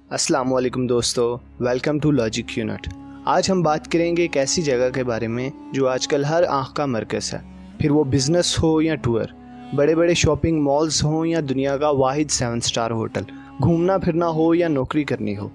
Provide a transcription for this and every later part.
अस्सलाम वालेकुम दोस्तों, वेलकम टू लॉजिक यूनिट। आज हम बात करेंगे एक ऐसी जगह के बारे में जो आजकल हर आंख का मरकज़ है, फिर वो बिज़नेस हो या टूर, बड़े बड़े शॉपिंग मॉल्स हों या दुनिया का वाहिद 7 स्टार होटल, घूमना फिरना हो या नौकरी करनी हो।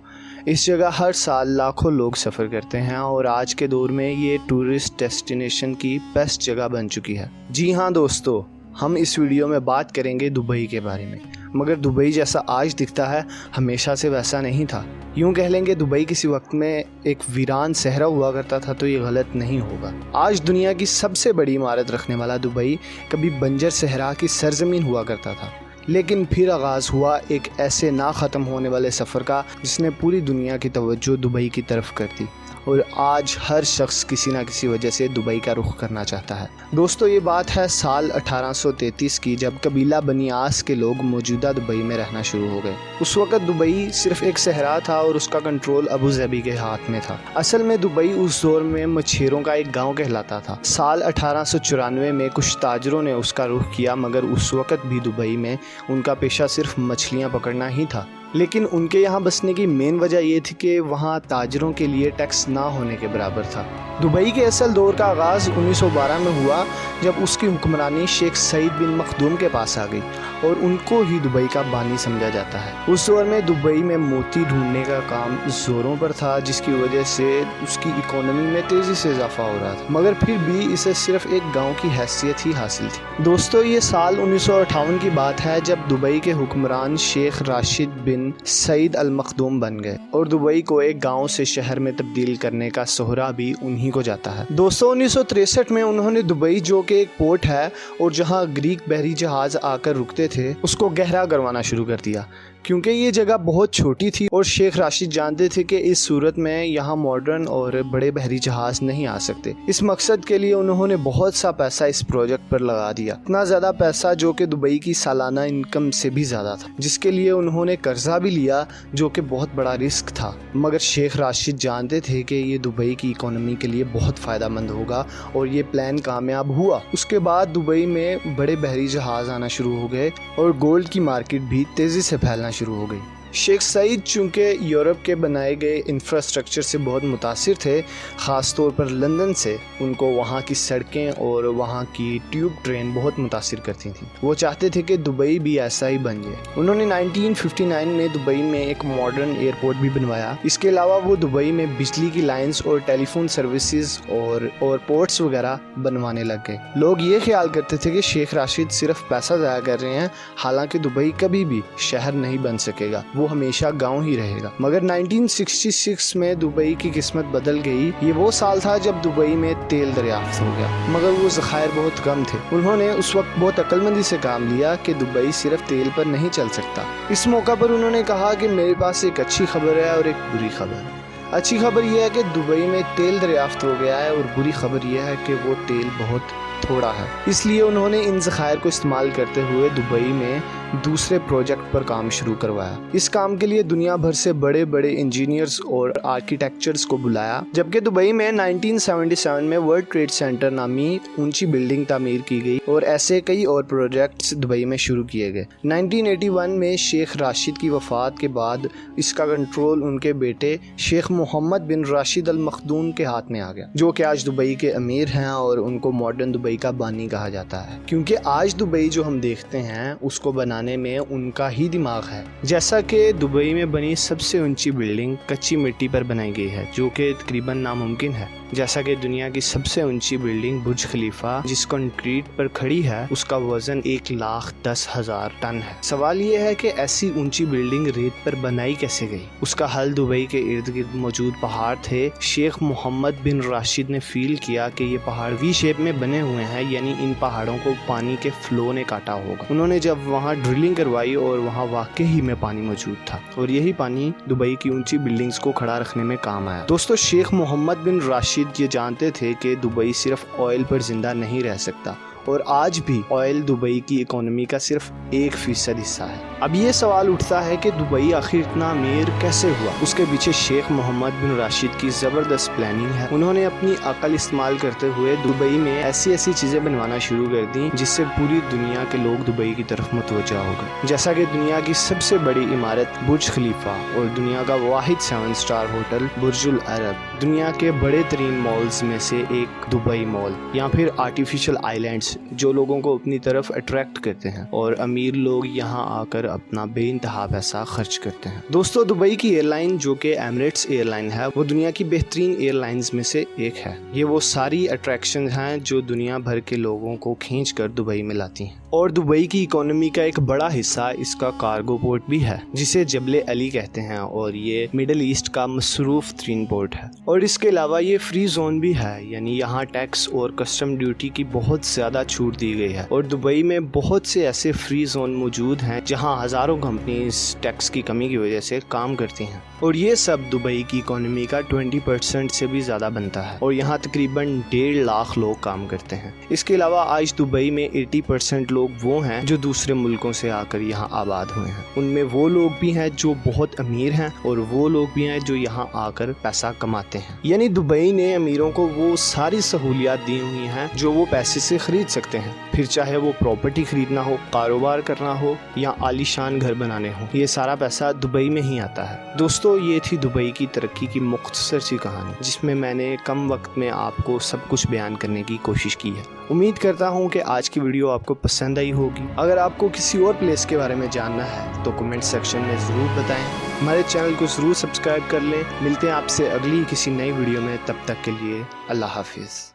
इस जगह हर साल लाखों लोग सफ़र करते हैं और आज के दौर में ये टूरिस्ट डेस्टिनेशन की बेस्ट जगह बन चुकी है। जी हाँ दोस्तों, हम इस वीडियो में बात करेंगे दुबई के बारे में। मगर दुबई जैसा आज दिखता है हमेशा से वैसा नहीं था। यूँ कह लेंगे दुबई किसी वक्त में एक वीरान सहरा हुआ करता था तो ये गलत नहीं होगा। आज दुनिया की सबसे बड़ी इमारत रखने वाला दुबई कभी बंजर सहरा की सरजमीन हुआ करता था, लेकिन फिर आगाज़ हुआ एक ऐसे ना ख़त्म होने वाले सफ़र का जिसने पूरी दुनिया की तवज्जो दुबई की तरफ कर दी और आज हर शख्स किसी ना किसी वजह से दुबई का रुख करना चाहता है। दोस्तों, ये बात है साल 1833 की, जब कबीला बनी आस के लोग मौजूदा दुबई में रहना शुरू हो गए। उस वक़्त दुबई सिर्फ एक सहरा था और उसका कंट्रोल अबू धाबी के हाथ में था। असल में दुबई उस दौर में मछेरों का एक गांव कहलाता था। साल 1894 में कुछ ताजरों ने उसका रुख किया, मगर उस वक़्त भी दुबई में उनका पेशा सिर्फ मछलियाँ पकड़ना ही था। लेकिन उनके यहाँ बसने की मेन वजह ये थी कि वहाँ ताजरों के लिए टैक्स ना होने के बराबर था। दुबई के असल दौर का आगाज़ 1912 में हुआ, जब उसकी हुक्मरानी शेख सईद बिन मखदूम के पास आ गई और उनको ही दुबई का बानी समझा जाता है। उस दौर में दुबई में मोती ढूंढने का काम ज़ोरों पर था, जिसकी वजह से उसकी इकोनॉमी में तेज़ी से इजाफा हो रहा था, मगर फिर भी इसे सिर्फ एक गाँव की हैसियत ही हासिल थी। दोस्तों, ये साल 1958 की बात है जब दुबई के हुक्मरान शेख राशिद बिन सईद अल मखदूम बन गए और दुबई को एक गांव से शहर में तब्दील करने का सोहरा भी उन्हीं को जाता है। दोस्तों, 1963 में उन्होंने दुबई, जो कि एक पोर्ट है और जहां ग्रीक बहरी जहाज आकर रुकते थे, उसको गहरा करवाना शुरू कर दिया, क्योंकि ये जगह बहुत छोटी थी और शेख राशिद जानते थे कि इस सूरत में यहाँ मॉडर्न और बड़े बहरी जहाज नहीं आ सकते। इस मकसद के लिए उन्होंने बहुत सा पैसा इस प्रोजेक्ट पर लगा दिया, इतना ज़्यादा पैसा जो कि दुबई की सालाना इनकम से भी ज़्यादा था, जिसके लिए उन्होंने कर्जा भी लिया, जो कि बहुत बड़ा रिस्क था। मगर शेख राशिद जानते थे कि ये दुबई की इकोनॉमी के लिए बहुत फ़ायदा मंद होगा और ये प्लान कामयाब हुआ। उसके बाद दुबई में बड़े बहरी जहाज आना शुरू हो गए और गोल्ड की मार्केट भी तेज़ी से फैलना शुरू हो गई। शेख सईद चूँकि यूरोप के बनाए गए इंफ्रास्ट्रक्चर से बहुत मुतासिर थे, ख़ास तौर पर लंदन से, उनको वहाँ की सड़कें और वहाँ की ट्यूब ट्रेन बहुत मुतासिर करती थी। वो चाहते थे कि दुबई भी ऐसा ही बन जाए। उन्होंने 1959 में दुबई में एक मॉडर्न एयरपोर्ट भी बनवाया। इसके अलावा वो दुबई में बिजली की लाइंस और टेलीफोन सर्विसेज और पोर्ट्स वगैरह बनवाने लग गए। लोग ये ख्याल करते थे कि शेख राशिद सिर्फ पैसा ज़ाया कर रहे हैं, हालांकि दुबई कभी भी शहर नहीं बन सकेगा, वो हमेशा गांव ही रहेगा। मगर 1966 में दुबई की किस्मत बदल गई। ये वो साल था जब दुबई में तेल दरियाफ्त हो गया, मगर वो ज़खायर बहुत कम थे। उन्होंने उस वक्त बहुत अक्लमंदी से काम लिया कि दुबई सिर्फ तेल पर नहीं चल सकता। इस मौका पर उन्होंने कहा कि मेरे पास एक अच्छी खबर है और एक बुरी खबर है। अच्छी खबर यह है कि दुबई में तेल दरियाफ्त हो गया है और बुरी खबर यह है कि वो तेल बहुत थोड़ा है। इसलिए उन्होंने इन ज़खायर को इस्तेमाल करते हुए दुबई में दूसरे प्रोजेक्ट पर काम शुरू करवाया। इस काम के लिए दुनिया भर से बड़े बड़े इंजीनियर्स और आर्किटेक्चर्स को बुलाया, जबकि दुबई में 1977 में वर्ल्ड ट्रेड सेंटर नामी ऊंची बिल्डिंग तामीर की गई और ऐसे कई और प्रोजेक्ट्स दुबई में शुरू किए गए। 1981 में शेख राशिद की वफ़ात के बाद इसका कंट्रोल उनके बेटे शेख मोहम्मद बिन राशिद अल मखदूम के हाथ में आ गया, जो कि आज दुबई के अमीर हैं और उनको मॉडर्न दुबई का बानी कहा जाता है, क्योंकि आज दुबई जो हम देखते हैं उसको बनाने में उनका ही दिमाग है। जैसा कि दुबई में बनी सबसे ऊंची बिल्डिंग कच्ची मिट्टी पर बनाई गई है, जो कि तकरीबन नामुमकिन है। जैसा कि दुनिया की सबसे ऊंची बिल्डिंग बुर्ज खलीफा जिस कंक्रीट पर खड़ी है, उसका वजन 1,10,000 टन है। सवाल ये है कि ऐसी ऊंची बिल्डिंग रेत पर बनाई कैसे गई? उसका हल दुबई के इर्द गिर्द मौजूद पहाड़ थे। शेख मोहम्मद बिन राशिद ने फील किया कि ये पहाड़ वी शेप में बने हुए हैं, यानी इन पहाड़ों को पानी के फ्लो ने काटा होगा। उन्होंने जब वहाँ ड्रिलिंग करवाई और वहाँ वाकई ही में पानी मौजूद था और यही पानी दुबई की ऊंची बिल्डिंग्स को खड़ा रखने में काम आया। दोस्तों, शेख मोहम्मद बिन राशिद ये जानते थे कि दुबई सिर्फ ऑयल पर जिंदा नहीं रह सकता और आज भी ऑयल दुबई की इकोनॉमी का सिर्फ 1% हिस्सा है। अब ये सवाल उठता है कि दुबई आखिर इतना अमीर कैसे हुआ। उसके पीछे शेख मोहम्मद बिन राशिद की ज़बरदस्त प्लानिंग है। उन्होंने अपनी अकल इस्तेमाल करते हुए दुबई में ऐसी चीज़ें बनवाना शुरू कर दी जिससे पूरी दुनिया के लोग दुबई की तरफ मुतवज्जा हो गए। जैसा कि दुनिया की सबसे बड़ी इमारत बुर्ज खलीफा और दुनिया का वाहिद 7 स्टार होटल बुर्जुल अरब, दुनिया के बड़े तरीन मॉल्स में से एक दुबई मॉल, या फिर आर्टिफिशियल आइलैंड्स जो लोगों को अपनी तरफ अट्रैक्ट करते हैं और अमीर लोग यहाँ आकर अपना बेइंतहा पैसा खर्च करते हैं। दोस्तों, दुबई की एयरलाइन जो कि एमिरेट्स एयरलाइन है, वो दुनिया की बेहतरीन एयरलाइंस में से एक है। ये वो सारी अट्रैक्शन हैं जो दुनिया भर के लोगों को खींच कर दुबई में लाती हैं। और दुबई की इकोनॉमी का एक बड़ा हिस्सा इसका कार्गो पोर्ट भी है जिसे जबले अली कहते हैं, और ये मिडल ईस्ट का मसरूफ तरीन पोर्ट है। और इसके अलावा ये फ्री जोन भी है, यानी यहाँ टैक्स और कस्टम ड्यूटी की बहुत ज़्यादा छूट दी गई है। और दुबई में बहुत से ऐसे फ्री जोन मौजूद हैं जहाँ हज़ारों कंपनीज टैक्स की कमी की वजह से काम करती हैं। और ये सब दुबई की इकोनॉमी का 20% से भी ज़्यादा बनता है, और यहाँ तकरीबन 1.5 लाख लोग काम करते हैं। इसके अलावा आज दुबई में 80% लोग वो हैं जो दूसरे मुल्कों से आकर यहाँ आबाद हुए हैं। उनमें वो लोग भी हैं जो बहुत अमीर हैं और वो लोग भी हैं जो यहाँ आकर पैसा कमाते हैं। यानी दुबई ने अमीरों को वो सारी सहूलियात दी हुई हैं जो वो पैसे से खरीद सकते हैं, फिर चाहे वो प्रॉपर्टी खरीदना हो, कारोबार करना हो या आलीशान घर बनाने हो, ये सारा पैसा दुबई में ही आता है। दोस्तों, ये थी दुबई की तरक्की की मुख्तसर सी कहानी जिसमें मैंने कम वक्त में आपको सब कुछ बयान करने की कोशिश की है। उम्मीद करता हूँ कि आज की वीडियो आपको पसंद आई होगी। अगर आपको किसी और प्लेस के बारे में जानना है तो कमेंट सेक्शन में ज़रूर बताएं। हमारे चैनल को ज़रूर सब्सक्राइब कर लें। मिलते हैं आपसे अगली किसी नई वीडियो में, तब तक के लिए अल्लाह हाफिज़।